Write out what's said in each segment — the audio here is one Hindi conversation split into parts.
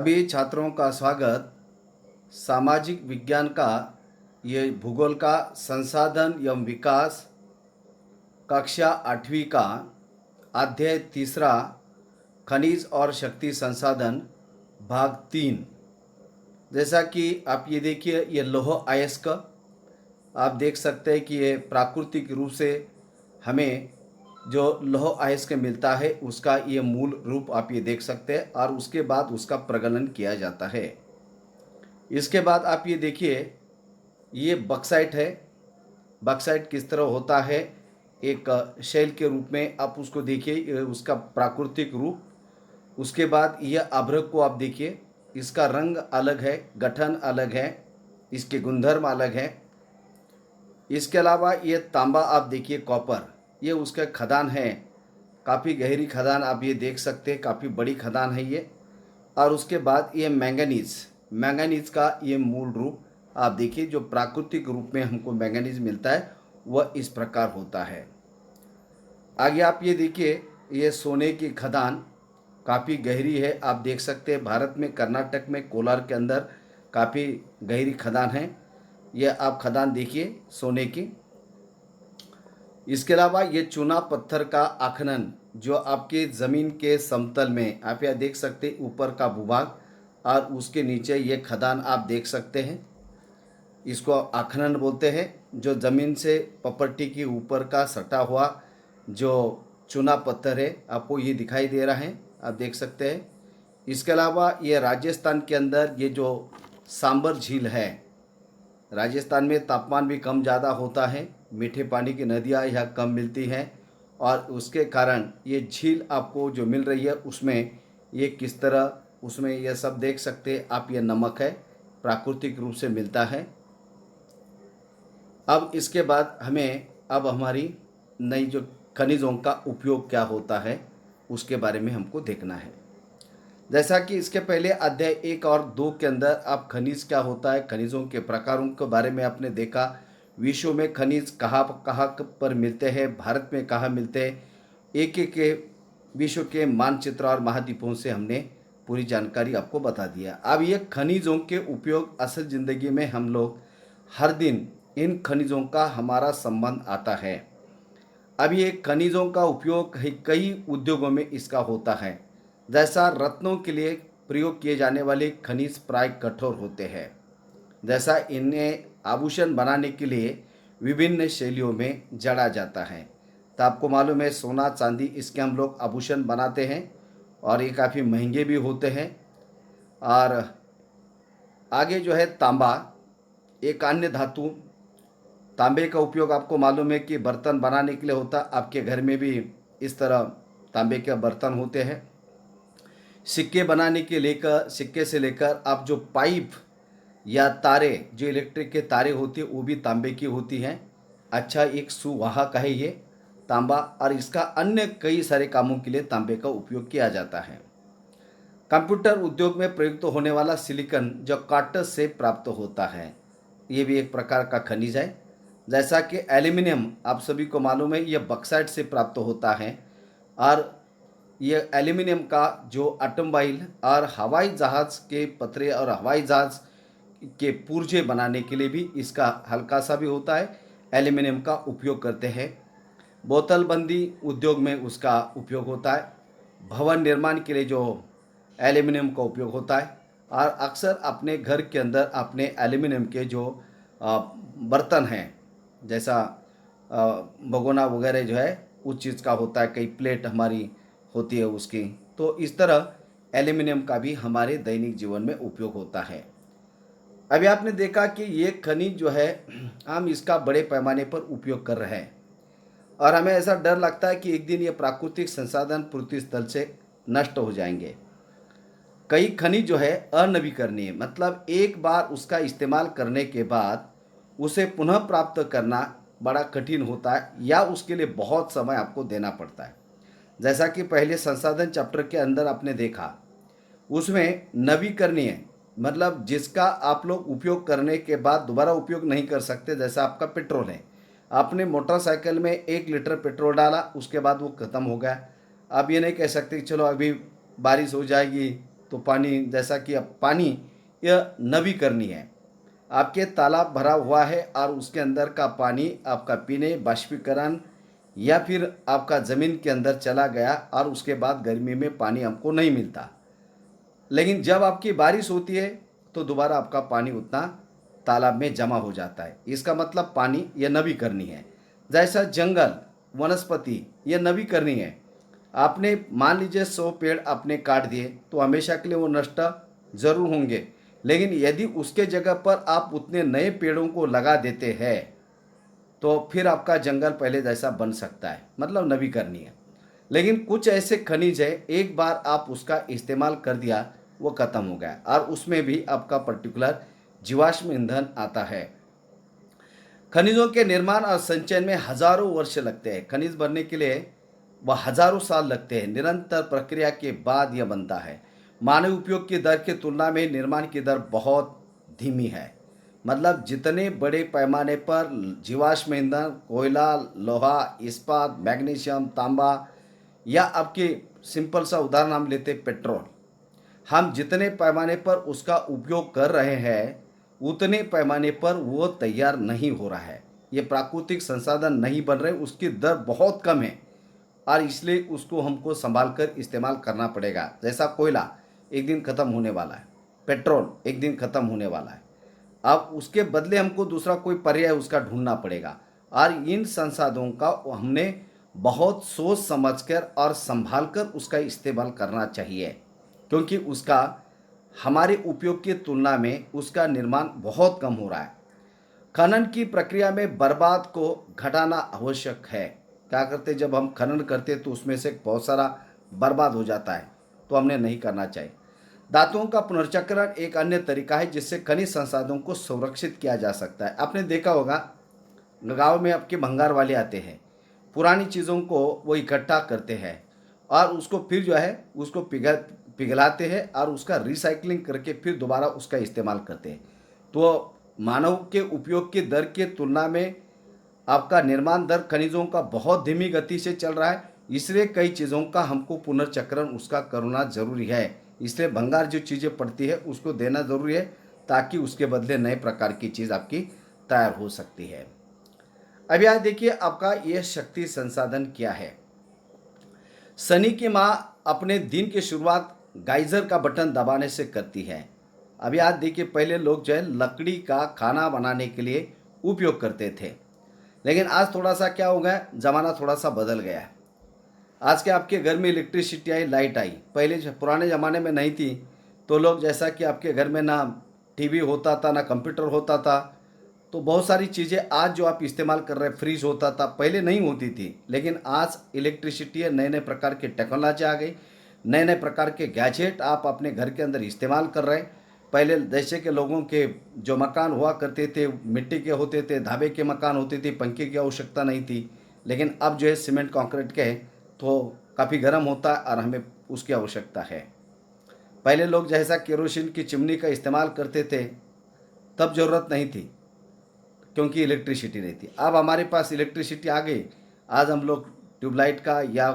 सभी छात्रों का स्वागत। सामाजिक विज्ञान का ये भूगोल का संसाधन एवं विकास कक्षा 8वीं का अध्याय तीसरा खनिज और शक्ति संसाधन भाग 3। जैसा कि आप ये देखिए, ये लौह अयस्क आप देख सकते हैं कि ये प्राकृतिक रूप से हमें जो लौह अयस्क मिलता है उसका ये मूल रूप आप ये देख सकते हैं और उसके बाद उसका प्रगलन किया जाता है। इसके बाद आप ये देखिए, ये बक्साइट है। बक्साइट किस तरह होता है, एक शैल के रूप में आप उसको देखिए, ये उसका प्राकृतिक रूप। उसके बाद यह अभ्रक को आप देखिए, इसका रंग अलग है, गठन अलग है, इसके गुणधर्म अलग है। इसके अलावा ये तांबा आप देखिए, कॉपर, ये उसका खदान है। काफ़ी गहरी खदान आप ये देख सकते हैं, काफ़ी बड़ी खदान है ये। और उसके बाद ये मैंगनीज, मैंगनीज का ये मूल रूप आप देखिए, जो प्राकृतिक रूप में हमको मैंगनीज मिलता है वह इस प्रकार होता है। आगे आप ये देखिए, ये सोने की खदान काफ़ी गहरी है, आप देख सकते हैं। भारत में कर्नाटक में कोलार के अंदर काफ़ी गहरी खदान है। यह आप खदान देखिए सोने की। इसके अलावा ये चूना पत्थर का आखनन, जो आपके ज़मीन के समतल में आप यहाँ देख सकते हैं, ऊपर का भूभाग और उसके नीचे ये खदान आप देख सकते हैं। इसको आखनन बोलते हैं। जो ज़मीन से प्रॉपर्टी के ऊपर का सटा हुआ जो चूना पत्थर है, आपको ये दिखाई दे रहा है, आप देख सकते हैं। इसके अलावा ये राजस्थान के अंदर ये जो सांबर झील है, राजस्थान में तापमान भी कम ज़्यादा होता है, मीठे पानी की नदियाँ यहाँ कम मिलती हैं और उसके कारण ये झील आपको जो मिल रही है उसमें ये किस तरह, उसमें यह सब देख सकते हैं आप। ये नमक है, प्राकृतिक रूप से मिलता है। अब इसके बाद हमें अब हमारी नई जो खनिजों का उपयोग क्या होता है उसके बारे में हमको देखना है। जैसा कि इसके पहले अध्याय 1 और 2 के अंदर आप खनिज क्या होता है, खनिजों के प्रकारों के बारे में आपने देखा। विश्व में खनिज कहाँ कहाँ पर मिलते हैं, भारत में कहाँ मिलते हैं, एक एक के विश्व के मानचित्र और महाद्वीपों से हमने पूरी जानकारी आपको बता दिया। अब ये खनिजों के उपयोग असल ज़िंदगी में हम लोग हर दिन इन खनिजों का हमारा संबंध आता है। अब ये खनिजों का उपयोग कई उद्योगों में इसका होता है। जैसा रत्नों के लिए प्रयोग किए जाने वाले खनिज प्राय कठोर होते हैं, जैसा इन्हें आभूषण बनाने के लिए विभिन्न शैलियों में जड़ा जाता है। तो आपको मालूम है, सोना चांदी इसके हम लोग आभूषण बनाते हैं और ये काफ़ी महंगे भी होते हैं। और आगे जो है तांबा, एक अन्य धातु। तांबे का उपयोग आपको मालूम है कि बर्तन बनाने के लिए होता। आपके घर में भी इस तरह तांबे के बर्तन होते हैं। सिक्के बनाने के लेकर, सिक्के से लेकर आप जो पाइप या तारे, जो इलेक्ट्रिक के तारे होती है वो भी तांबे की होती हैं। अच्छा, एक सुवाहक है ये तांबा, और इसका अन्य कई सारे कामों के लिए तांबे का उपयोग किया जाता है। कंप्यूटर उद्योग में प्रयुक्त होने वाला सिलिकॉन जो काटस से प्राप्त होता है, ये भी एक प्रकार का खनिज है। जैसा कि एल्यूमिनियम आप सभी को मालूम है, ये बक्साइट से प्राप्त होता है। और ये एल्यूमिनियम का जो ऑटोमोबाइल और हवाई जहाज़ के पतरे और हवाई जहाज़ के पुर्जे बनाने के लिए भी इसका हल्का सा भी होता है, एल्यूमिनियम का उपयोग करते हैं। बोतलबंदी उद्योग में उसका उपयोग होता है। भवन निर्माण के लिए जो एल्यूमिनियम का उपयोग होता है। और अक्सर अपने घर के अंदर अपने एल्यूमिनियम के जो बर्तन हैं, जैसा भगोना वगैरह जो है उस चीज़ का होता है, कई प्लेट हमारी होती है उसकी। तो इस तरह एल्यूमिनियम का भी हमारे दैनिक जीवन में उपयोग होता है। अभी आपने देखा कि ये खनिज जो है हम इसका बड़े पैमाने पर उपयोग कर रहे हैं और हमें ऐसा डर लगता है कि एक दिन ये प्राकृतिक संसाधन पृथ्वी स्थल से नष्ट हो जाएंगे। कई खनिज जो है अनवीकरणीय, मतलब एक बार उसका इस्तेमाल करने के बाद उसे पुनः प्राप्त करना बड़ा कठिन होता है या उसके लिए बहुत समय आपको देना पड़ता है। जैसा कि पहले संसाधन चैप्टर के अंदर आपने देखा, उसमें नवीकरणीय मतलब जिसका आप लोग उपयोग करने के बाद दोबारा उपयोग नहीं कर सकते। जैसा आपका पेट्रोल है, आपने मोटरसाइकिल में 1 लीटर पेट्रोल डाला, उसके बाद वो ख़त्म हो गया। आप ये नहीं कह सकते कि चलो अभी बारिश हो जाएगी तो पानी, जैसा कि अब पानी यह नवीकरणीय है। आपके तालाब भरा हुआ है और उसके अंदर का पानी आपका पीने, बाष्पीकरण या फिर आपका ज़मीन के अंदर चला गया और उसके बाद गर्मी में पानी हमको नहीं मिलता। लेकिन जब आपकी बारिश होती है तो दोबारा आपका पानी उतना तालाब में जमा हो जाता है। इसका मतलब पानी यह नवीकरणीय है। जैसा जंगल, वनस्पति यह नवीकरणीय है। आपने मान लीजिए 100 पेड़ आपने काट दिए तो हमेशा के लिए वो नष्ट जरूर होंगे, लेकिन यदि उसके जगह पर आप उतने नए पेड़ों को लगा देते हैं तो फिर आपका जंगल पहले जैसा बन सकता है, मतलब नवीकरणीय है। लेकिन कुछ ऐसे खनिज है, एक बार आप उसका इस्तेमाल कर दिया वो ख़त्म हो गया, और उसमें भी आपका पर्टिकुलर जीवाश्म ईंधन आता है। खनिजों के निर्माण और संचयन में हजारों वर्ष लगते हैं। खनिज बनने के लिए वह हजारों साल लगते हैं। निरंतर प्रक्रिया के बाद यह बनता है। मानव उपयोग की दर की तुलना में निर्माण की दर बहुत धीमी है। मतलब जितने बड़े पैमाने पर जीवाश्म ईंधन, कोयला, लोहा, इस्पात, मैग्नीशियम, तांबा, या आपके सिंपल सा उदाहरण हम लेते पेट्रोल, हम जितने पैमाने पर उसका उपयोग कर रहे हैं उतने पैमाने पर वो तैयार नहीं हो रहा है। ये प्राकृतिक संसाधन नहीं बन रहे, उसकी दर बहुत कम है और इसलिए उसको हमको संभाल कर इस्तेमाल करना पड़ेगा। जैसा कोयला एक दिन ख़त्म होने वाला है, पेट्रोल एक दिन ख़त्म होने वाला है। अब उसके बदले हमको दूसरा कोई पर्याय उसका ढूंढना पड़ेगा, और इन संसाधनों का हमने बहुत सोच समझकर और संभाल कर उसका इस्तेमाल करना चाहिए, क्योंकि उसका हमारे उपयोग की तुलना में उसका निर्माण बहुत कम हो रहा है। खनन की प्रक्रिया में बर्बाद को घटाना आवश्यक है। क्या करते, जब हम खनन करते तो उसमें से बहुत सारा बर्बाद हो जाता है, तो हमने नहीं करना चाहिए। धातुओं का पुनर्चक्रण एक अन्य तरीका है जिससे खनिज संसाधनों को संरक्षित किया जा सकता है। आपने देखा होगा गांव में आपके भंगार वाले आते हैं, पुरानी चीज़ों को वो इकट्ठा करते हैं और उसको फिर जो है उसको पिघलाते हैं और उसका रिसाइकलिंग करके फिर दोबारा उसका इस्तेमाल करते हैं। तो मानव के उपयोग की दर की तुलना में आपका निर्माण दर खनिजों का बहुत धीमी गति से चल रहा है, इसलिए कई चीज़ों का हमको पुनर्चक्रण उसका करना जरूरी है। इसलिए भंगार जो चीज़ें पड़ती है उसको देना जरूरी है, ताकि उसके बदले नए प्रकार की चीज़ आपकी तैयार हो सकती है। अब यहाँ देखिए आपका यह शक्ति संसाधन क्या है। शनि की माँ अपने दिन की शुरुआत गाइजर का बटन दबाने से करती है। अब याद देखिए, पहले लोग जो है लकड़ी का खाना बनाने के लिए उपयोग करते थे, लेकिन आज थोड़ा सा क्या हो गया, ज़माना थोड़ा सा बदल गया है। आज के आपके घर में इलेक्ट्रिसिटी आई, लाइट आई, पहले पुराने ज़माने में नहीं थी। तो लोग, जैसा कि आपके घर में ना टीवी होता था ना कंप्यूटर होता था, तो बहुत सारी चीज़ें आज जो आप इस्तेमाल कर रहे हैं, फ्रिज होता था, पहले नहीं होती थी, लेकिन आज इलेक्ट्रिसिटी है, नए नए प्रकार की टेक्नोलॉजी आ गई, नए नए प्रकार के गैजेट आप अपने घर के अंदर इस्तेमाल कर रहे हैं। पहले जैसे कि लोगों के जो मकान हुआ करते थे मिट्टी के होते थे, धाबे के मकान होते थे, पंखे की आवश्यकता नहीं थी, लेकिन अब जो है सीमेंट कंक्रीट के हैं तो काफ़ी गर्म होता है और हमें उसकी आवश्यकता है। पहले लोग जैसा केरोसिन की चिमनी का इस्तेमाल करते थे, तब ज़रूरत नहीं थी क्योंकि इलेक्ट्रिसिटी नहीं थी। अब हमारे पास इलेक्ट्रिसिटी आ गई, आज हम लोग ट्यूबलाइट का या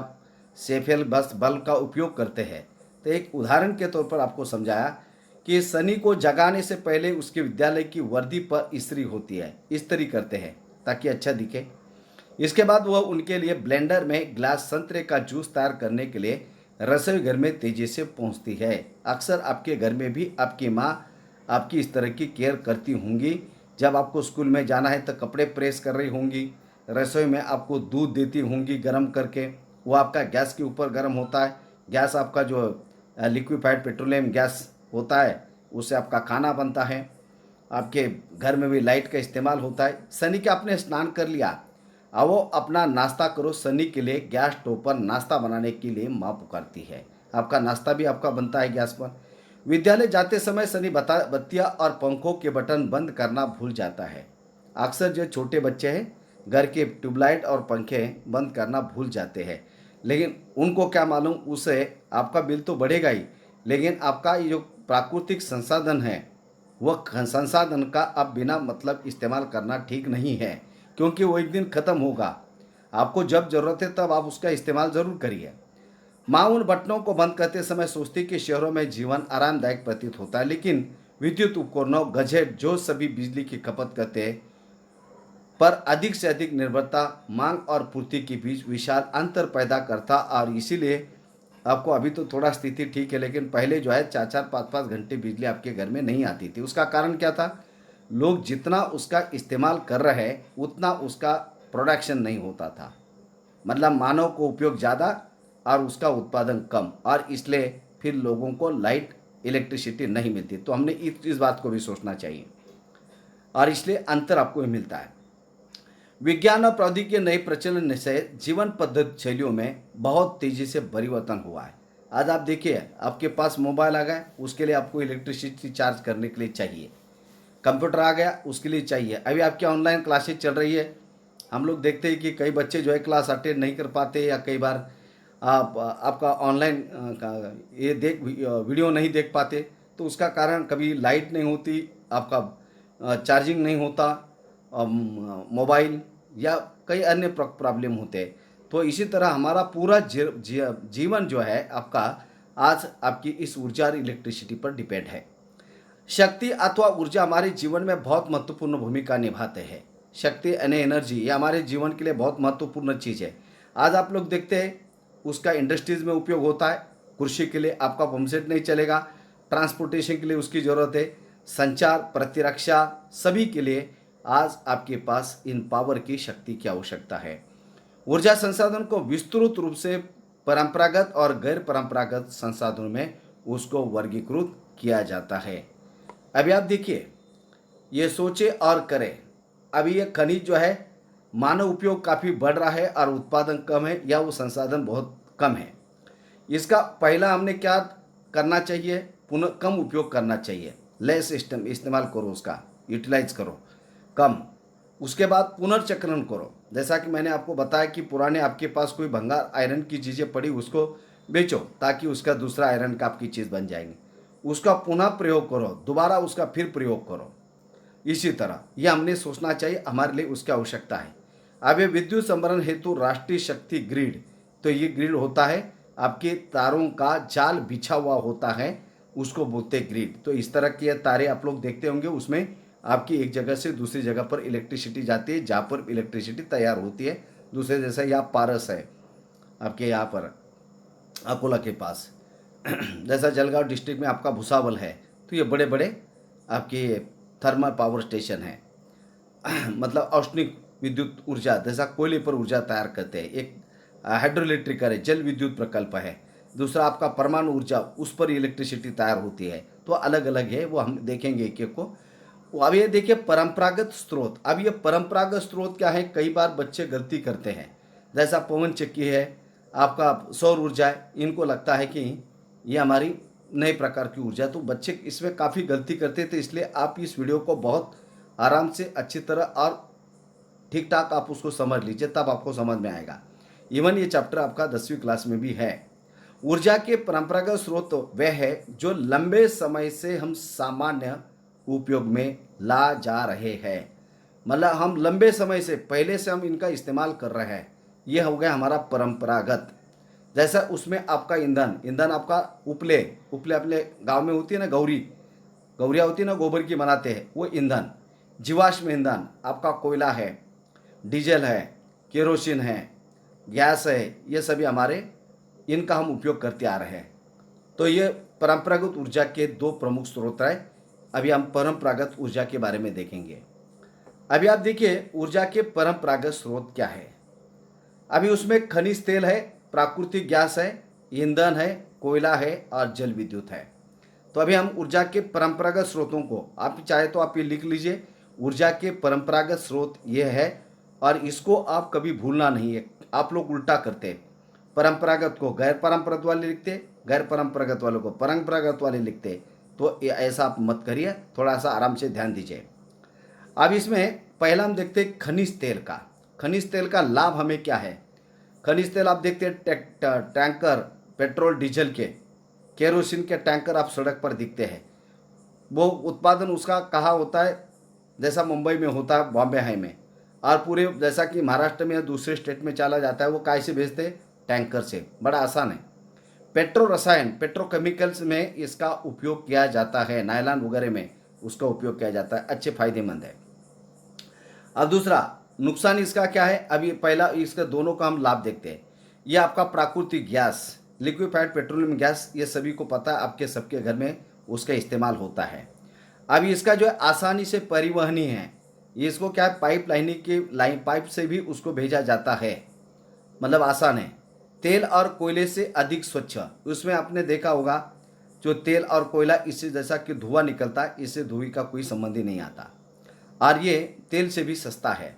सेफेल बस बल्ब का उपयोग करते हैं। तो एक उदाहरण के तौर पर आपको समझाया कि शनि को जगाने से पहले उसके विद्यालय की वर्दी पर इस्त्री होती है, इस्त्री करते हैं ताकि अच्छा दिखे। इसके बाद वह उनके लिए ब्लेंडर में ग्लास संतरे का जूस तैयार करने के लिए रसोई घर में तेजी से पहुंचती है। अक्सर आपके घर में भी आपकी माँ आपकी इस तरह की केयर करती होंगी। जब आपको स्कूल में जाना है तो कपड़े प्रेस कर रही होंगी, रसोई में आपको दूध देती होंगी गर्म करके, वो आपका गैस के ऊपर गर्म होता है। गैस आपका जो लिक्विफाइड पेट्रोलियम गैस होता है, उससे आपका खाना बनता है। आपके घर में भी लाइट का इस्तेमाल होता है। शनि के आपने स्नान कर लिया, अब वो अपना नाश्ता करो। शनि के लिए गैस स्टोव पर नाश्ता बनाने के लिए माँ पुकारती है। आपका नाश्ता भी आपका बनता है गैस पर। विद्यालय जाते समय शनि बत्तियाँ और पंखों के बटन बंद करना भूल जाता है। अक्सर जो छोटे बच्चे हैं घर के ट्यूबलाइट और पंखे बंद करना भूल जाते हैं, लेकिन उनको क्या मालूम, उससे आपका बिल तो बढ़ेगा ही, लेकिन आपका ये जो प्राकृतिक संसाधन है वह संसाधन का अब बिना मतलब इस्तेमाल करना ठीक नहीं है, क्योंकि वो एक दिन ख़त्म होगा। आपको जब ज़रूरत है तब आप उसका इस्तेमाल ज़रूर करिए। माँ उन बटनों को बंद करते समय सोचती कि शहरों में जीवन आरामदायक प्रतीत होता है, लेकिन विद्युत उपकरणों गजेट जो सभी बिजली की खपत करते हैं पर अधिक से अधिक निर्भरता मांग और पूर्ति के बीच विशाल अंतर पैदा करता। और इसीलिए आपको अभी तो थोड़ा स्थिति ठीक है, लेकिन पहले जो है 4-4 5-5 घंटे बिजली आपके घर में नहीं आती थी। उसका कारण क्या था? लोग जितना उसका इस्तेमाल कर रहे हैं उतना उसका प्रोडक्शन नहीं होता था, मतलब मानव को उपयोग ज़्यादा और उसका उत्पादन कम, और इसलिए फिर लोगों को लाइट इलेक्ट्रिसिटी नहीं मिलती। तो हमने इस बात को भी सोचना चाहिए, और इसलिए अंतर आपको मिलता है। विज्ञान और प्रौद्योगिकी के नए प्रचलन से जीवन पद्धति शैलियों में बहुत तेजी से परिवर्तन हुआ है। आज आप देखिए, आपके पास मोबाइल आ गया, उसके लिए आपको इलेक्ट्रिसिटी चार्ज करने के लिए चाहिए। कंप्यूटर आ गया, उसके लिए चाहिए। अभी आपकी ऑनलाइन क्लासेज चल रही है, हम लोग देखते हैं कि कई बच्चे जो है क्लास अटेंड नहीं कर पाते, या कई बार आप आपका ऑनलाइन ये वीडियो नहीं देख पाते। तो उसका कारण कभी लाइट नहीं होती, आपका चार्जिंग नहीं होता मोबाइल, या कई अन्य प्रॉब्लम होते हैं। तो इसी तरह हमारा पूरा जीवन जो है आपका आज आपकी इस ऊर्जा और इलेक्ट्रिसिटी पर डिपेंड है। शक्ति अथवा ऊर्जा हमारे जीवन में बहुत महत्वपूर्ण भूमिका निभाते हैं। शक्ति यानी एनर्जी, ये हमारे जीवन के लिए बहुत महत्वपूर्ण चीज़ है। आज आप लोग देखते हैं उसका इंडस्ट्रीज़ में उपयोग होता है। कृषि के लिए आपका पंप सेट नहीं चलेगा, ट्रांसपोर्टेशन के लिए उसकी ज़रूरत है, संचार, प्रतिरक्षा, सभी के लिए आज आपके पास इन पावर की शक्ति की आवश्यकता है। ऊर्जा संसाधन को विस्तृत रूप से परंपरागत और गैर परंपरागत संसाधनों में उसको वर्गीकृत किया जाता है। अभी आप देखिए, ये सोचे और करें, अभी ये खनिज जो है मानव उपयोग काफ़ी बढ़ रहा है और उत्पादन कम है, या वो संसाधन बहुत कम है। इसका पहला हमने क्या करना चाहिए? पुनः कम उपयोग करना चाहिए, लेस सिस्टम इस्तेमाल करो, उसका यूटिलाइज करो कम। उसके बाद पुनर्चक्रण करो। जैसा कि मैंने आपको बताया कि पुराने आपके पास कोई भंगार आयरन की चीज़ें पड़ी, उसको बेचो ताकि उसका दूसरा आयरन का आपकी चीज़ बन जाएंगी। उसका पुनः प्रयोग करो, दोबारा उसका फिर प्रयोग करो। इसी तरह यह हमने सोचना चाहिए, हमारे लिए उसकी आवश्यकता है। अब ये विद्युत संभरण हेतु राष्ट्रीय शक्ति ग्रिड, तो ये ग्रिड होता है आपके तारों का जाल बिछा हुआ होता है, उसको बोलते ग्रिड। तो इस तरह के तारे आप लोग देखते होंगे, उसमें आपकी एक जगह से दूसरी जगह पर इलेक्ट्रिसिटी जाती है, जहाँ पर इलेक्ट्रिसिटी तैयार होती है। दूसरे जैसा यहाँ पारस है आपके यहाँ पर अकोला के पास जैसा जलगांव डिस्ट्रिक्ट में आपका भुसावल है, तो ये बड़े बड़े आपके थर्मल पावर स्टेशन है मतलब औष्णिक विद्युत ऊर्जा, जैसा कोयले पर ऊर्जा तैयार करते हैं। एक हाइड्रो इलेक्ट्रिक है, जल विद्युत प्रकल्प है। दूसरा आपका परमाणु ऊर्जा, उस पर इलेक्ट्रिसिटी तैयार होती है। तो अलग अलग है, वो हम देखेंगे एक एक को। अब ये देखिए परंपरागत स्रोत। अब ये परंपरागत स्रोत क्या है? कई बार बच्चे गलती करते हैं, जैसा पवन चक्की है, आपका सौर ऊर्जा है, इनको लगता है कि ये हमारी नए प्रकार की ऊर्जा, तो बच्चे इसमें काफ़ी गलती करते थे। इसलिए आप इस वीडियो को बहुत आराम से अच्छी तरह और ठीक ठाक आप उसको समझ लीजिए, तब आपको समझ में आएगा। इवन ये चैप्टर आपका 10वीं क्लास में भी है। ऊर्जा के परंपरागत स्रोत वह है जो लंबे समय से हम सामान्य उपयोग में ला जा रहे हैं, मतलब हम लंबे समय से पहले से हम इनका इस्तेमाल कर रहे हैं। ये हो गया हमारा परंपरागत। जैसा उसमें आपका ईंधन आपका उपले अपने गांव में होती है ना, गौरिया होती है ना, गोबर की बनाते हैं, वो ईंधन। जीवाश्म ईंधन आपका कोयला है, डीजल है, केरोसिन है, गैस है, ये सभी हमारे इनका हम उपयोग करते आ रहे हैं। तो ये परंपरागत ऊर्जा के दो प्रमुख स्रोत हैं। अभी हम परंपरागत ऊर्जा के बारे में देखेंगे। अभी आप देखिए ऊर्जा के परंपरागत स्रोत क्या है। अभी उसमें खनिज तेल है, प्राकृतिक गैस है, ईंधन है, कोयला है और जल विद्युत है। तो अभी हम ऊर्जा के परंपरागत स्रोतों को, आप चाहे तो आप ये लिख लीजिए, ऊर्जा के परंपरागत स्रोत ये है, और इसको आप कभी भूलना नहीं है। आप लोग उल्टा करते हैं, परंपरागत को गैर परंपरागत वाले लिखते, गैर परंपरागत वालों को परंपरागत वाले लिखते। तो ऐसा आप मत करिए, थोड़ा सा आराम से ध्यान दीजिए। अब इसमें पहला हम देखते हैं खनिज तेल का। खनिज तेल का लाभ हमें क्या है? खनिज तेल आप देखते हैं टैंकर, पेट्रोल डीजल के, केरोसिन के टैंकर आप सड़क पर दिखते हैं। वो उत्पादन उसका कहाँ होता है? जैसा मुंबई में होता है, बॉम्बे हाई में, और पूरे जैसा कि महाराष्ट्र में या दूसरे स्टेट में चला जाता है, वो काय से भेजते हैं? टैंकर से। बड़ा आसान है। पेट्रो रसायन पेट्रोकेमिकल्स में इसका उपयोग किया जाता है, नायलॉन वगैरह में उसका उपयोग किया जाता है, अच्छे फायदेमंद है। अब दूसरा नुकसान इसका क्या है, अभी पहला इसका दोनों का हम लाभ देखते हैं। ये आपका प्राकृतिक गैस, लिक्विफाइड पेट्रोलियम गैस, ये सभी को पता है, आपके सबके घर में उसका इस्तेमाल होता है। अभी इसका जो है आसानी से परिवहनी है, इसको क्या है पाइप लाइनिंग की लाइन पाइप से भी उसको भेजा जाता है, मतलब आसान है। तेल और कोयले से अधिक स्वच्छ, उसमें आपने देखा होगा जो तेल और कोयला इससे जैसा कि धुआं निकलता है, इससे धुएं का कोई संबंध ही नहीं आता, और ये तेल से भी सस्ता है।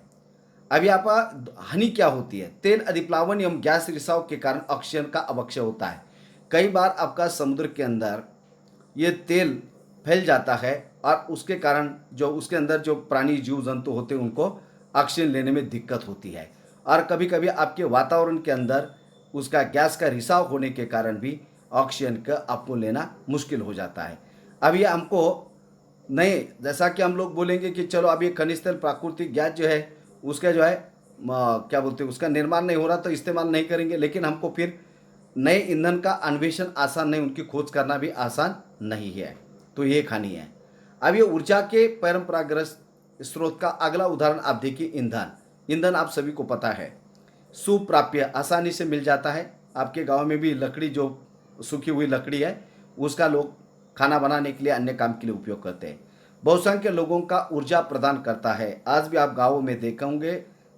अभी आपका हानि क्या होती है, तेल अधिप्लावन एवं गैस रिसाव के कारण ऑक्सीजन का अवक्षय होता है। कई बार आपका समुद्र के अंदर ये तेल फैल जाता है और उसके कारण जो उसके अंदर जो प्राणी जीव जंतु होते हैं उनको ऑक्सीजन लेने में दिक्कत होती है, और कभी कभी आपके वातावरण के अंदर उसका गैस का रिसाव होने के कारण भी ऑक्सीजन का आपको लेना मुश्किल हो जाता है। अब ये हमको नहीं, जैसा कि हम लोग बोलेंगे कि चलो अब ये खनिज तेल प्राकृतिक गैस जो है उसका जो है क्या बोलते हैं उसका निर्माण नहीं हो रहा तो इस्तेमाल नहीं करेंगे, लेकिन हमको फिर नए ईंधन का अन्वेषण आसान नहीं, उनकी खोज करना भी आसान नहीं है, तो ये खानी है। अब ये ऊर्जा के परंपरागत स्रोत का अगला उदाहरण आप देखिए, ईंधन। ईंधन आप सभी को पता है सुप्राप्य, आसानी से मिल जाता है। आपके गांव में भी लकड़ी जो सूखी हुई लकड़ी है उसका लोग खाना बनाने के लिए अन्य काम के लिए उपयोग करते हैं। बहुसंख्य लोगों का ऊर्जा प्रदान करता है। आज भी आप गाँवों में देखेंगे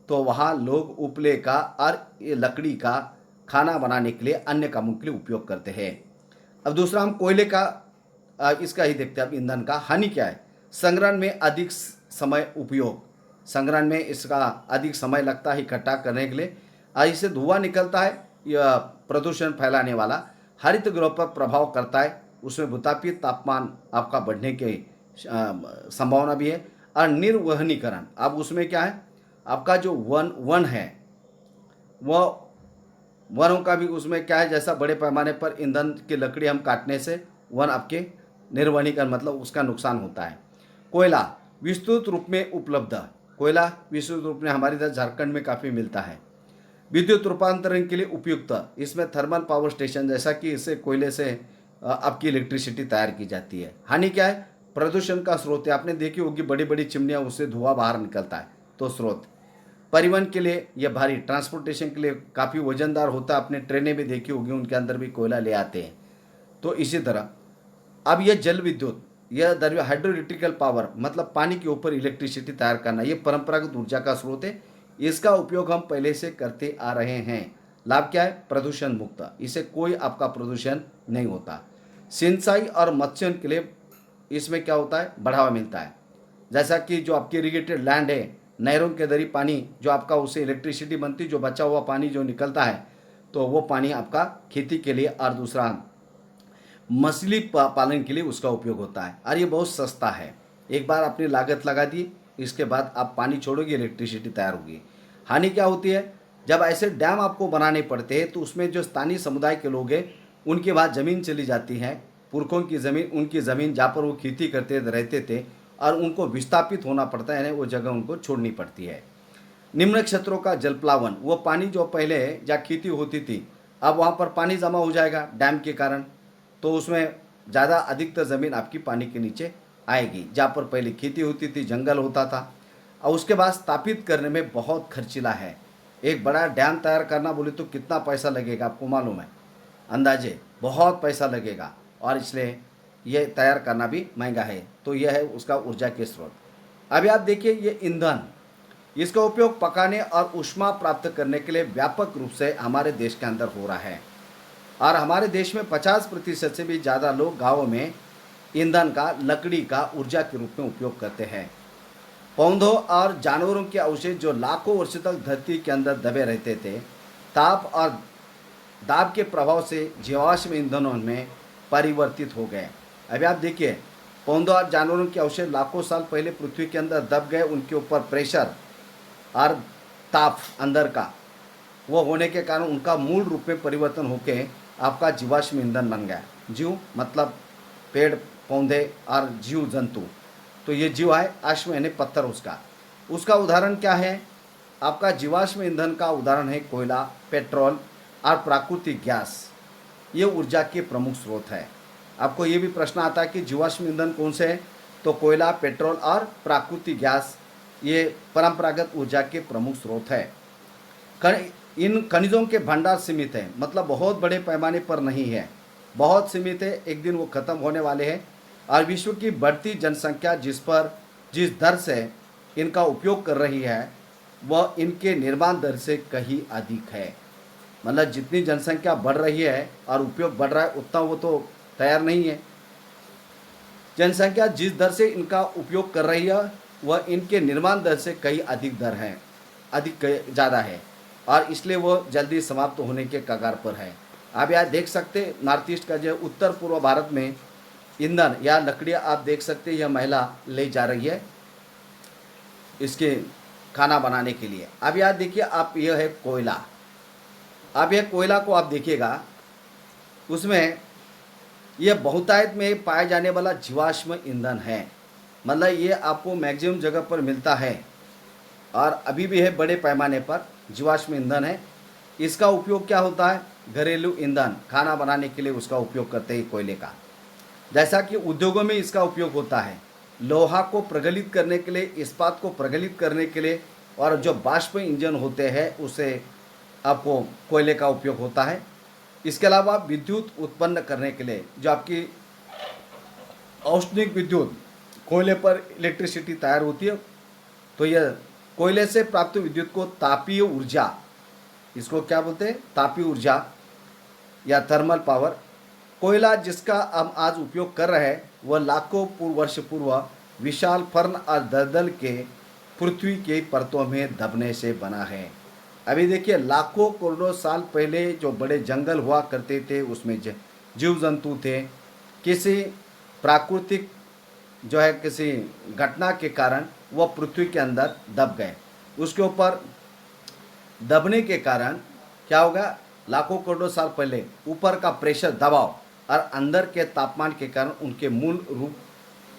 तो वहाँ लोग उपले का और ये लकड़ी का खाना बनाने के लिए अन्य कामों के लिए उपयोग करते हैं। अब दूसरा हम कोयले का इसका ही देखते हैं। अब ईंधन का हानि क्या है, संग्रहण में अधिक समय उपयोग, संग्रहण में इसका अधिक समय लगता है इकट्ठा करने के लिए, और इससे धुआं निकलता है, यह प्रदूषण फैलाने वाला, हरित गृह पर प्रभाव करता है, उसमें भूतापीय तापमान आपका बढ़ने की संभावना भी है। और निर्वहनीकरण, अब उसमें क्या है आपका जो वन है वह वनों का भी उसमें क्या है, जैसा बड़े पैमाने पर ईंधन की लकड़ी हम काटने से वन आपके निर्वहनीकरण मतलब उसका नुकसान होता है। कोयला विस्तृत रूप में उपलब्ध, कोयला विस्तृत रूप में हमारे इधर झारखंड में काफ़ी मिलता है। विद्युत रूपांतरण के लिए उपयुक्त, इसमें थर्मल पावर स्टेशन जैसा कि इससे कोयले से आपकी इलेक्ट्रिसिटी तैयार की जाती है। हानि क्या है, प्रदूषण का स्रोत है, आपने देखी होगी बड़ी बड़ी चिमनियाँ, उससे धुआं बाहर निकलता है, तो स्रोत। परिवहन के लिए यह भारी, ट्रांसपोर्टेशन के लिए काफ़ी वजनदार होता है, आपने ट्रेनें भी देखी होगी उनके अंदर भी कोयला ले आते हैं। तो इसी तरह अब यह जल विद्युत, यह दरमियान हाइड्रो इलेक्ट्रिकल पावर मतलब पानी के ऊपर इलेक्ट्रिसिटी तैयार करना, यह परंपरागत ऊर्जा का स्रोत है। इसका उपयोग हम पहले से करते आ रहे हैं। लाभ क्या है, प्रदूषण मुक्त, इससे कोई आपका प्रदूषण नहीं होता। सिंचाई और मत्स्य के लिए इसमें क्या होता है, बढ़ावा मिलता है। जैसा कि जो आपकी इरीगेटेड लैंड है, नहरों के जरिए पानी जो आपका उससे इलेक्ट्रिसिटी बनती, जो बचा हुआ पानी जो निकलता है तो वो पानी आपका खेती के लिए और दूसरा मछली पालन के लिए उसका उपयोग होता है, और ये बहुत सस्ता है। एक बार आपने लागत लगा दी, इसके बाद आप पानी छोड़ोगे इलेक्ट्रिसिटी तैयार होगी। हानि क्या होती है, जब ऐसे डैम आपको बनाने पड़ते हैं तो उसमें जो स्थानीय समुदाय के लोग हैं उनके बाद ज़मीन चली जाती है, पुरखों की ज़मीन, उनकी ज़मीन जहाँ पर वो खेती करते रहते थे, और उनको विस्थापित होना पड़ता है, वो जगह उनको छोड़नी पड़ती है। निम्न क्षेत्रों का जलप्लावन, वो पानी जो पहले जहाँ खेती होती थी अब वहाँ पर पानी जमा हो जाएगा डैम के कारण, तो उसमें ज़्यादा अधिकतर ज़मीन आपकी पानी के नीचे आएगी। जहाँ पर पहले खेती होती थी जंगल होता था, और उसके बाद स्थापित करने में बहुत खर्चीला है। एक बड़ा डैम तैयार करना बोले तो कितना पैसा लगेगा आपको मालूम है, अंदाजे बहुत पैसा लगेगा, और इसलिए ये तैयार करना भी महंगा है। तो यह है उसका ऊर्जा के स्रोत। अभी आप देखिए ये ईंधन, इसका उपयोग पकाने और ऊष्मा प्राप्त करने के लिए व्यापक रूप से हमारे देश के अंदर हो रहा है, और हमारे देश में 50% से भी ज़्यादा लोग गाँवों में ईंधन का लकड़ी का ऊर्जा के रूप में उपयोग करते हैं। पौधों और जानवरों के अवशेष जो लाखों वर्षों तक धरती के अंदर दबे रहते थे, ताप और दाब के प्रभाव से जीवाश्म ईंधनों में परिवर्तित हो गए। अभी आप देखिए पौधों और जानवरों के अवशेष लाखों साल पहले पृथ्वी के अंदर दब गए, उनके ऊपर प्रेशर और ताप अंदर का वो होने के कारण उनका मूल रूप में परिवर्तन होकर आपका जीवाश्म ईंधन बन गया। जीव मतलब पेड़ पौधे और जीव जंतु, तो ये जीव है, आश्म यानी पत्थर, उसका उदाहरण क्या है, आपका जीवाश्म ईंधन का उदाहरण है कोयला, पेट्रोल और प्राकृतिक गैस। ये ऊर्जा के प्रमुख स्रोत है। आपको ये भी प्रश्न आता है कि जीवाश्म ईंधन कौन से हैं, तो कोयला, पेट्रोल और प्राकृतिक गैस ये परंपरागत ऊर्जा के प्रमुख स्रोत है। इन खनिजों के भंडार सीमित हैं, मतलब बहुत बड़े पैमाने पर नहीं है, बहुत सीमित है, एक दिन वो खत्म होने वाले हैं। और विश्व की बढ़ती जनसंख्या जिस दर से इनका उपयोग कर रही है वह इनके निर्माण दर से कहीं अधिक है। मतलब जितनी जनसंख्या बढ़ रही है और उपयोग बढ़ रहा है उतना वो तो तैयार नहीं है। जनसंख्या जिस दर से इनका उपयोग कर रही है वह इनके निर्माण दर से कहीं अधिक दर है, अधिक ज़्यादा है, और इसलिए वो जल्दी समाप्त होने के कगार पर है। आप यहाँ देख सकते नॉर्थ ईस्ट का जो उत्तर पूर्व भारत में ईंधन या लकड़ियाँ आप देख सकते, यह महिला ले जा रही है इसके खाना बनाने के लिए। अब यहाँ देखिए आप, यह है कोयला। अब यह कोयला को आप देखिएगा, उसमें यह बहुतायत में पाए जाने वाला जीवाश्म ईंधन है। मतलब ये आपको मैक्सिमम जगह पर मिलता है और अभी भी है, बड़े पैमाने पर जीवाश्म ईंधन है। इसका उपयोग क्या होता है, घरेलू ईंधन, खाना बनाने के लिए उसका उपयोग करते हैं कोयले का। जैसा कि उद्योगों में इसका उपयोग होता है, लोहा को प्रज्वलित करने के लिए, इस्पात को प्रज्वलित करने के लिए, और जो बाष्प इंजन होते हैं उसे आपको कोयले का उपयोग होता है। इसके अलावा विद्युत उत्पन्न करने के लिए, जो आपकी औष्णिक विद्युत, कोयले पर इलेक्ट्रिसिटी तैयार होती है, तो यह कोयले से प्राप्त विद्युत को तापीय ऊर्जा, इसको क्या बोलते हैं, तापीय ऊर्जा या थर्मल पावर। कोयला जिसका हम आज उपयोग कर रहे हैं वह लाखों वर्ष पूर्व विशाल फर्न और दलदल के पृथ्वी के परतों में दबने से बना है। अभी देखिए लाखों करोड़ों साल पहले जो बड़े जंगल हुआ करते थे उसमें जीव जंतु थे, किसी प्राकृतिक जो है किसी घटना के कारण वह पृथ्वी के अंदर दब गए। उसके ऊपर दबने के कारण क्या होगा, लाखों करोड़ों साल पहले ऊपर का प्रेशर, दबाव और अंदर के तापमान के कारण उनके मूल रूप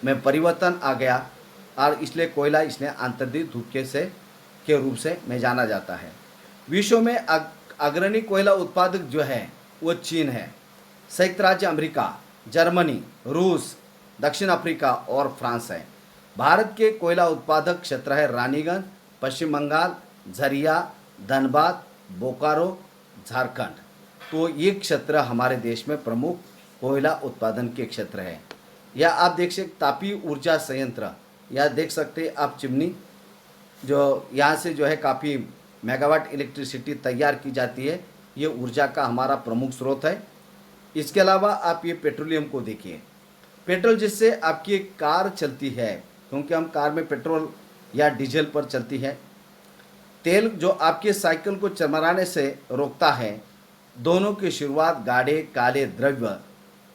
में परिवर्तन आ गया, और इसलिए कोयला इसलिए अंतर्दीप धूप के रूप से में जाना जाता है। विश्व में अग्रणी कोयला उत्पादक जो है वो चीन है, संयुक्त राज्य अमेरिका, जर्मनी, रूस, दक्षिण अफ्रीका और फ्रांस है। भारत के कोयला उत्पादक क्षेत्र है रानीगंज, पश्चिम बंगाल, झरिया, धनबाद, बोकारो, झारखंड। तो ये क्षेत्र हमारे देश में प्रमुख कोयला उत्पादन के क्षेत्र है। या आप देख सकते तापीय ऊर्जा संयंत्र, या देख सकते आप चिमनी, जो यहाँ से जो है काफ़ी मेगावाट इलेक्ट्रिसिटी तैयार की जाती है। ये ऊर्जा का हमारा प्रमुख स्रोत है। इसके अलावा आप ये पेट्रोलियम को देखिए, पेट्रोल जिससे आपकी कार चलती है, क्योंकि हम कार में पेट्रोल या डीजल पर चलती है। तेल जो आपके साइकिल को चमराने से रोकता है, दोनों की शुरुआत गाढ़े काले द्रव्य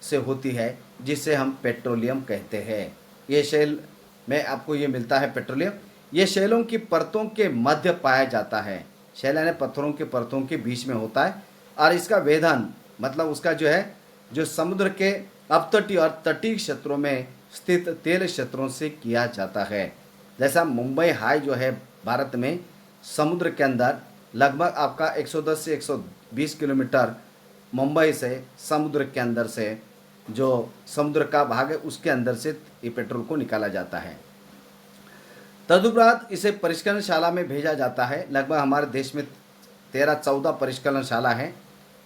से होती है जिसे हम पेट्रोलियम कहते हैं। ये शैल में आपको ये मिलता है पेट्रोलियम। ये शैलों की परतों के मध्य पाया जाता है। शैल यानी पत्थरों के परतों के बीच में होता है, और इसका वेधन मतलब उसका जो है जो समुद्र के अपतटीय और तटीय क्षेत्रों में स्थित तेल क्षेत्रों से किया जाता है। जैसा मुंबई हाई जो है भारत में समुद्र के अंदर लगभग आपका 110 से 120 किलोमीटर मुंबई से समुद्र के अंदर से जो समुद्र का भाग है उसके अंदर से ये पेट्रोल को निकाला जाता है। तदुपरांत इसे परिष्करणशाला में भेजा जाता है। लगभग हमारे देश में 13-14 परिष्करणशाला है,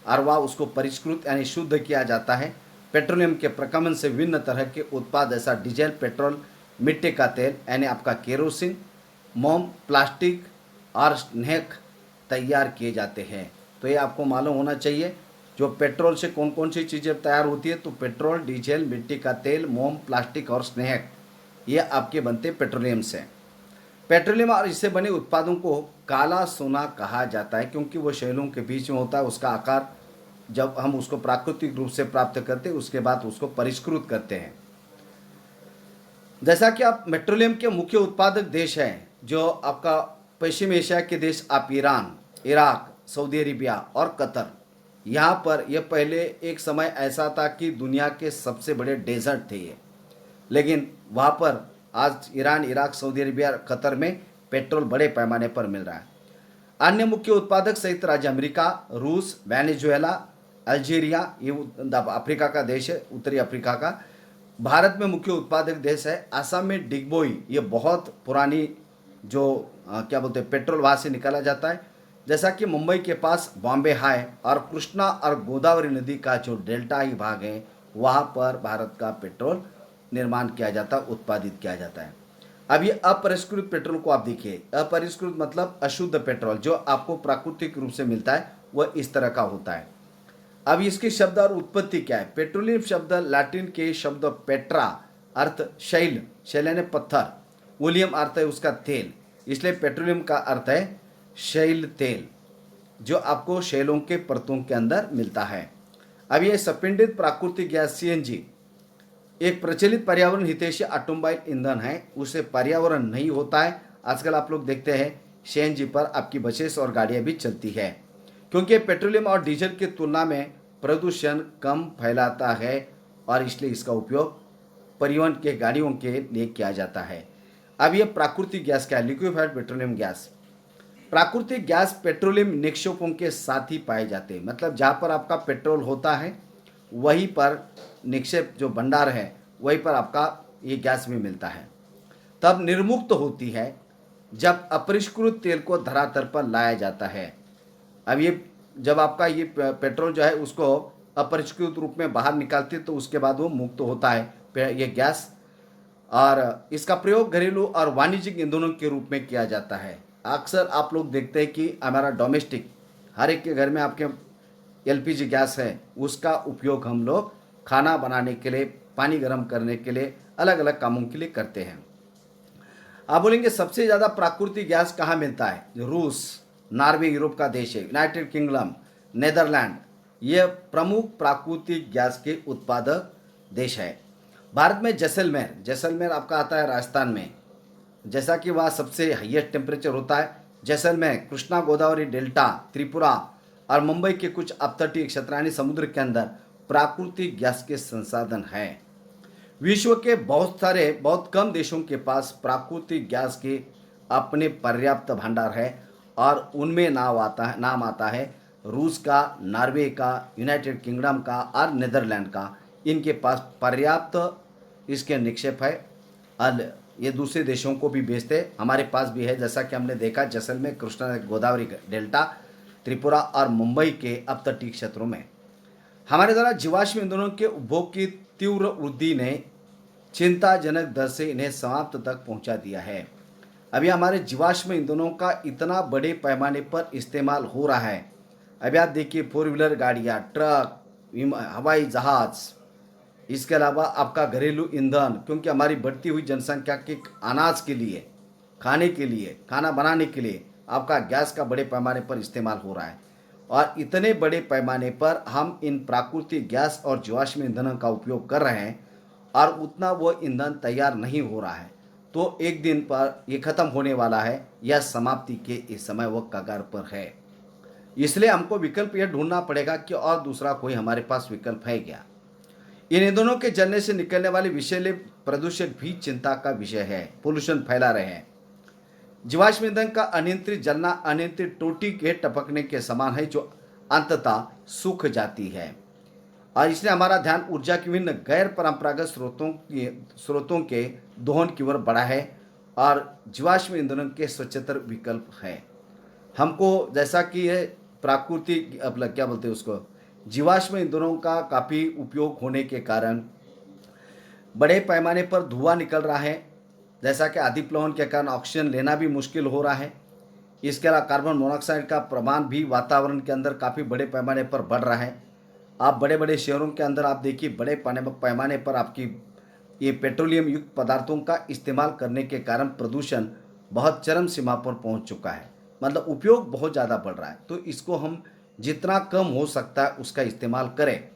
और वह उसको परिष्कृत यानी शुद्ध किया जाता है। पेट्रोलियम के प्रकमन से विभिन्न तरह के उत्पाद जैसा डीजल, पेट्रोल, मिट्टी का तेल यानी आपका केरोसिन, मोम, प्लास्टिक और स्नेक तैयार किए जाते हैं। तो ये आपको मालूम होना चाहिए जो पेट्रोल से कौन कौन सी चीज़ें तैयार होती है। तो पेट्रोल, डीजल, मिट्टी का तेल, मोम, प्लास्टिक और स्नेक, ये आपके बनते पेट्रोलियम से। पेट्रोलियम और इससे बने उत्पादों को काला सोना कहा जाता है, क्योंकि वो शैलों के बीच में होता है। उसका आकार जब हम उसको प्राकृतिक रूप से प्राप्त करते हैं उसके बाद उसको परिष्कृत करते हैं। जैसा कि आप पेट्रोलियम के मुख्य उत्पादक देश हैं जो आपका पश्चिम एशिया के देश, आप ईरान, इराक, सऊदी अरेबिया और कतर। यहाँ पर यह पहले एक समय ऐसा था कि दुनिया के सबसे बड़े डेजर्ट थे ये, लेकिन वहाँ पर आज Iran, Iraq, Saudi Arabia, Qatar में पेट्रोल बड़े पैमाने पर मिल रहा है। अन्य मुख्य उत्पादक संयुक्त राज्य अमेरिका, रूस, वेनेजुएला, अल्जीरिया, ये अफ्रीका का देश है, उत्तरी अफ्रीका का। भारत में मुख्य उत्पादक देश है। असम में डिगबोई, ये बहुत पुरानी जो क्या बोलते हैं पेट्रोल वहाँ से निकाला जाता है। जैसा कि मुंबई के पास बॉम्बे हाई और कृष्णा और गोदावरी नदी का जो डेल्टाई भाग है, वहाँ पर भारत का पेट्रोल निर्माण किया जाता है, उत्पादित किया जाता है। अब ये अपरिष्कृत पेट्रोल को आप देखिए, अपरिष्कृत मतलब अशुद्ध पेट्रोल जो आपको प्राकृतिक रूप से मिलता है, वह इस तरह का होता है। अब इसकी शब्द और उत्पत्ति क्या है? पेट्रोलियम शब्द लैटिन के शब्द पेट्रा अर्थ शैल, शैल यानी पत्थर, ओलियम अर्थ है उसका तेल, इसलिए पेट्रोलियम का अर्थ है शैल तेल जो आपको शैलों के परतों के अंदर मिलता है। अब ये सपिंडित प्राकृतिक गैस सीएनजी एक प्रचलित पर्यावरण हितैषी ऑटोमोबाइल ईंधन है, उसे पर्यावरण नहीं होता है। आजकल आप लोग देखते हैं सीएनजी पर आपकी बसेस और गाड़ियां भी चलती है, क्योंकि पेट्रोलियम और डीजल की तुलना में प्रदूषण कम फैलाता है और इसलिए इसका उपयोग परिवहन के गाड़ियों के लिए किया जाता है। अब ये प्राकृतिक गैस क्या है? Liquefied petroleum gas. प्राकृतिक गैस पेट्रोलियम निक्षेपों के साथ ही पाए जाते हैं, मतलब जहाँ पर आपका पेट्रोल होता है वहीं पर निक्षेप जो भंडार है वहीं पर आपका ये गैस भी मिलता है। तब निर्मुक्त होती है जब अपरिष्कृत तेल को धरातल पर लाया जाता है। अब ये जब आपका ये पेट्रोल जो है उसको अपरिष्कृत रूप में बाहर निकालती है तो उसके बाद वो मुक्त होता है ये गैस, और इसका प्रयोग घरेलू और वाणिज्यिक ईंधनों के रूप में किया जाता है। अक्सर आप लोग देखते हैं कि हमारा डोमेस्टिक हर एक के घर में आपके एलपीजी गैस है, उसका उपयोग हम लोग खाना बनाने के लिए, पानी गर्म करने के लिए, अलग अलग कामों के लिए करते हैं। आप बोलेंगे सबसे ज़्यादा प्राकृतिक गैस कहाँ मिलता है? रूस, नॉर्वे यूरोप का देश है, यूनाइटेड किंगडम, नेदरलैंड, ये प्रमुख प्राकृतिक गैस के उत्पादक देश है। भारत में जैसलमेर, जैसलमेर आपका आता है राजस्थान में, जैसा कि वहाँ सबसे हाईएस्ट टेम्परेचर होता है। जैसलमेर कृष्णा गोदावरी डेल्टा, त्रिपुरा और मुंबई के कुछ अपतटीय क्षेत्र यानी समुद्र के अंदर प्राकृतिक गैस के संसाधन हैं। विश्व के बहुत कम देशों के पास प्राकृतिक गैस के अपने पर्याप्त भंडार है और उनमें नाम आता है रूस का, नॉर्वे का, यूनाइटेड किंगडम का और नीदरलैंड का। इनके पास पर्याप्त इसके निक्षेप है और ये दूसरे देशों को भी बेचते, हमारे पास भी है। जैसा कि हमने देखा जैसलमेर, कृष्णा गोदावरी डेल्टा, त्रिपुरा और मुंबई के अपतटीय क्षेत्रों में हमारे द्वारा जीवाश्म ईंधनों के उपभोग की तीव्र वृद्धि ने चिंताजनक दर से इन्हें समाप्त तक पहुंचा दिया है। अभी हमारे जीवाश्म ईंधनों का इतना बड़े पैमाने पर इस्तेमाल हो रहा है। अभी आप देखिए 4 व्हीलर गाड़ियाँ, ट्रक, हवाई जहाज, इसके अलावा आपका घरेलू ईंधन, क्योंकि हमारी बढ़ती हुई जनसंख्या के अनाज के लिए, खाने के लिए, खाना बनाने के लिए आपका गैस का बड़े पैमाने पर इस्तेमाल हो रहा है और इतने बड़े पैमाने पर हम इन प्राकृतिक गैस और जीवाश्म ईंधन का उपयोग कर रहे हैं और उतना वो ईंधन तैयार नहीं हो रहा है, तो एक दिन पर ये खत्म होने वाला है या समाप्ति के इस समय वो कगार पर है। इसलिए हमको विकल्प यह ढूंढना पड़ेगा कि और दूसरा कोई हमारे पास विकल्प है क्या। इन ईंधनों के जलने से निकलने वाले विषैले प्रदूषक भी चिंता का विषय है, पोल्यूशन फैला रहे हैं। जीवाश्म ईंधन का अनियंत्रित जलना अनियंत्रित टोटी के टपकने के समान है जो अंततः सूख जाती है और इसलिए हमारा ध्यान ऊर्जा की विभिन्न गैर परंपरागत स्रोतों के दोहन की ओर बढ़ा है और जीवाश्म ईंधनों के स्वच्छतर विकल्प है। हमको जैसा कि ये प्राकृतिक क्या बोलते हैं उसको, जीवाश्म ईंधनों का काफ़ी उपयोग होने के कारण बड़े पैमाने पर धुआं निकल रहा है, जैसा कि अधिप्लवन के कारण ऑक्सीजन लेना भी मुश्किल हो रहा है। इसके अलावा कार्बन मोनोऑक्साइड का प्रमाण भी वातावरण के अंदर काफ़ी बड़े पैमाने पर बढ़ रहा है। आप बड़े बड़े शहरों के अंदर आप देखिए बड़े पैमाने पर आपकी ये पेट्रोलियम युक्त पदार्थों का इस्तेमाल करने के कारण प्रदूषण बहुत चरम सीमा पर पहुंच चुका है, मतलब उपयोग बहुत ज़्यादा बढ़ रहा है। तो इसको हम जितना कम हो सकता है उसका इस्तेमाल करें,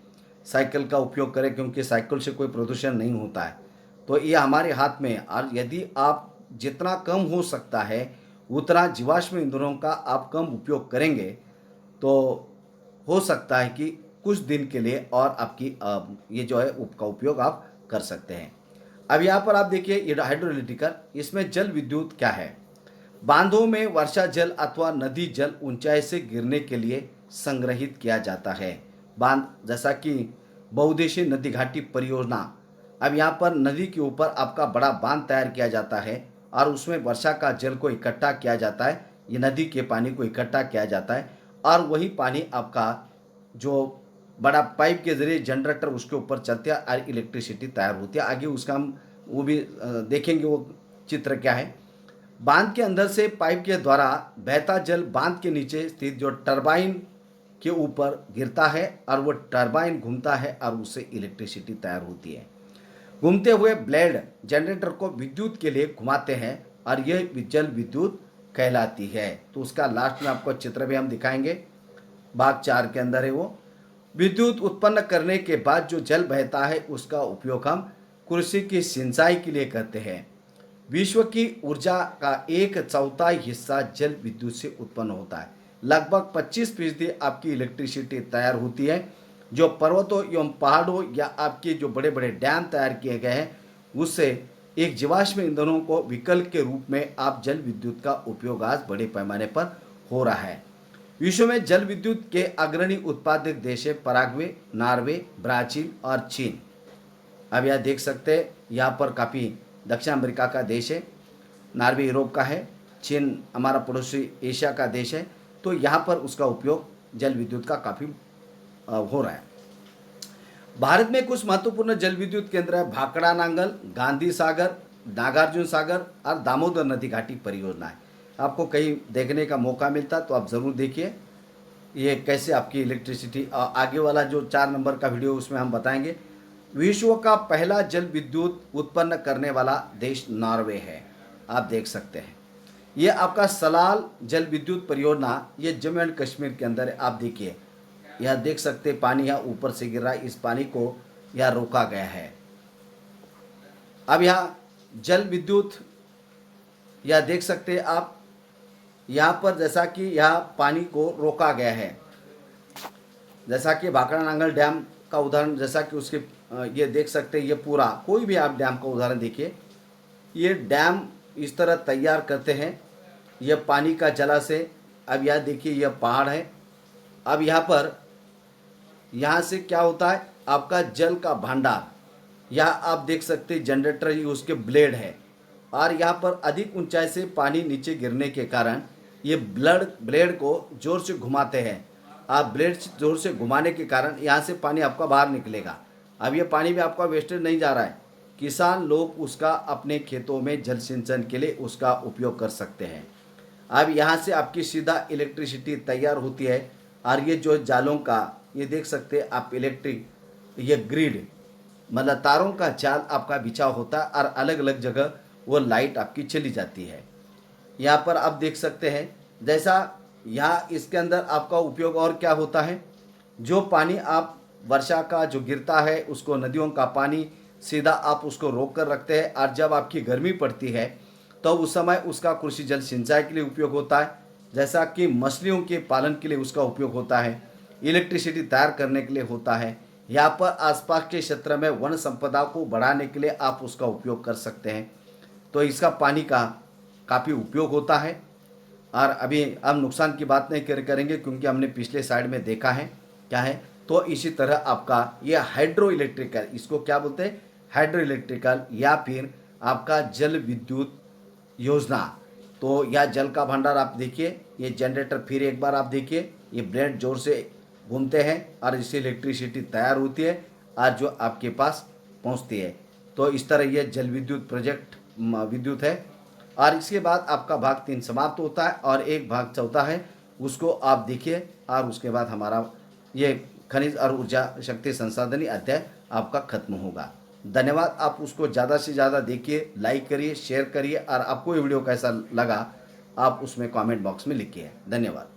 साइकिल का उपयोग करें क्योंकि साइकिल से कोई प्रदूषण नहीं होता है, तो ये हमारे हाथ में है। और यदि आप जितना कम हो सकता है उतना जीवाश्म ईंधनों का आप कम उपयोग करेंगे तो हो सकता है कि कुछ दिन के लिए और आपकी ये जो है का उपयोग आप कर सकते हैं। अब यहाँ पर आप देखिए ये हाइड्रोइलेक्ट्रिकल, इसमें जल विद्युत क्या है? बांधों में वर्षा जल अथवा नदी जल ऊंचाई से गिरने के लिए संग्रहित किया जाता है बांध, जैसा कि बहुउद्देशीय नदी घाटी परियोजना। अब यहाँ पर नदी के ऊपर आपका बड़ा बांध तैयार किया जाता है और उसमें वर्षा का जल को इकट्ठा किया जाता है, ये नदी के पानी को इकट्ठा किया जाता है और वही पानी आपका जो बड़ा पाइप के जरिए जनरेटर उसके ऊपर चलते हैं और इलेक्ट्रिसिटी तैयार होती है। आगे उसका हम वो भी देखेंगे, वो चित्र क्या है। बांध के अंदर से पाइप के द्वारा बहता जल बांध के नीचे स्थित जो टरबाइन के ऊपर गिरता है और वो टरबाइन घूमता है और उससे इलेक्ट्रिसिटी तैयार होती है। घूमते हुए ब्लेड जनरेटर को विद्युत के लिए घुमाते हैं और यह जल विद्युत कहलाती है। तो उसका लास्ट में आपको चित्र भी हम दिखाएंगे, भाग 4 के अंदर है वो। विद्युत उत्पन्न करने के बाद जो जल बहता है उसका उपयोग हम कृषि की सिंचाई के लिए करते हैं। विश्व की ऊर्जा का 1/4 हिस्सा जल विद्युत से उत्पन्न होता है। लगभग 25% आपकी इलेक्ट्रिसिटी तैयार होती है जो पर्वतों एवं पहाड़ों या आपके जो बड़े बड़े डैम तैयार किए गए हैं उससे एक जीवाश्म ईंधनों को विकल्प के रूप में आप जल विद्युत का उपयोग आज बड़े पैमाने पर हो रहा है। विश्व में जल विद्युत के अग्रणी उत्पादक देश है पराग्वे, नॉर्वे, ब्राज़ील और चीन। अब यह देख सकते हैं यहाँ पर काफ़ी दक्षिण अमेरिका का देश है, नॉर्वे यूरोप का है, चीन हमारा पड़ोसी एशिया का देश है। तो यहाँ पर उसका उपयोग जल विद्युत का काफ़ी हो रहा है। भारत में कुछ महत्वपूर्ण जल विद्युत केंद्र है, भाखड़ा नांगल, गांधी सागर, नागार्जुन सागर और दामोदर नदी घाटी परियोजना है। आपको कहीं देखने का मौका मिलता तो आप ज़रूर देखिए ये कैसे आपकी इलेक्ट्रिसिटी। आगे वाला जो 4 नंबर का वीडियो उसमें हम बताएंगे। विश्व का पहला जल विद्युत उत्पन्न करने वाला देश नॉर्वे है, आप देख सकते हैं। ये आपका सलाल जल विद्युत परियोजना ये जम्मू एंड कश्मीर के अंदर है। आप देखिए यह देख सकते हैं पानी यहाँ ऊपर से गिर रहा है, इस पानी को यहाँ रोका गया है। अब यहाँ जल विद्युत यह देख सकते हैं आप यहाँ पर, जैसा कि यहाँ पानी को रोका गया है, जैसा कि भाखड़ा नांगल डैम का उदाहरण, जैसा कि उसके ये देख सकते हैं। ये पूरा कोई भी आप डैम का उदाहरण देखिए, ये डैम इस तरह तैयार करते हैं ये पानी का जलाशय। अब यह देखिए यह पहाड़ है। अब यहाँ पर यहाँ से क्या होता है आपका जल का भंडार, यहाँ आप देख सकते हैं जनरेटर ही उसके ब्लेड है और यहाँ पर अधिक ऊंचाई से पानी नीचे गिरने के कारण ये ब्लेड को जोर से घुमाते हैं। आप ब्लेड जोर से घुमाने के कारण यहाँ से पानी आपका बाहर निकलेगा। अब ये पानी भी आपका वेस्टेज नहीं जा रहा है, किसान लोग उसका अपने खेतों में जल सिंचन के लिए उसका उपयोग कर सकते हैं। अब यहाँ से आपकी सीधा इलेक्ट्रिसिटी तैयार होती है और ये जो जालों का ये देख सकते हैं आप इलेक्ट्रिक ये ग्रिड मतलब तारों का जाल आपका बिछा होता है और अलग अलग जगह वो लाइट आपकी चली जाती है। यहाँ पर आप देख सकते हैं जैसा यहाँ इसके अंदर आपका उपयोग और क्या होता है, जो पानी आप वर्षा का जो गिरता है उसको नदियों का पानी सीधा आप उसको रोक कर रखते हैं और जब आपकी गर्मी पड़ती है तो उस समय उसका कृषि जल सिंचाई के लिए उपयोग होता है, जैसा कि मछलियों के पालन के लिए उसका उपयोग होता है, इलेक्ट्रिसिटी तैयार करने के लिए होता है। यहाँ पर आसपास के क्षेत्र में वन संपदा को बढ़ाने के लिए आप उसका उपयोग कर सकते हैं। तो इसका पानी का काफ़ी उपयोग होता है। और अभी हम नुकसान की बात नहीं करेंगे क्योंकि हमने पिछले साइड में देखा है क्या है। तो इसी तरह आपका ये हाइड्रो इलेक्ट्रिकल, इसको क्या बोलते हैं हाइड्रो इलेक्ट्रिकल या फिर आपका जल विद्युत योजना। तो यह जल का भंडार आप देखिए, ये जनरेटर फिर एक बार आप देखिए ये ब्लेड जोर से घूमते हैं और इससे इलेक्ट्रिसिटी तैयार होती है और जो आपके पास पहुंचती है। तो इस तरह ये जल विद्युत प्रोजेक्ट विद्युत है। और इसके बाद आपका भाग 3 समाप्त होता है और एक भाग चौथा है, उसको आप देखिए और उसके बाद हमारा ये खनिज और ऊर्जा शक्ति संसाधनी अध्याय आपका खत्म होगा। धन्यवाद। आप उसको ज़्यादा से ज़्यादा देखिए, लाइक करिए, शेयर करिए और आपको ये वीडियो कैसा लगा आप उसमें कमेंट बॉक्स में लिखिए। धन्यवाद।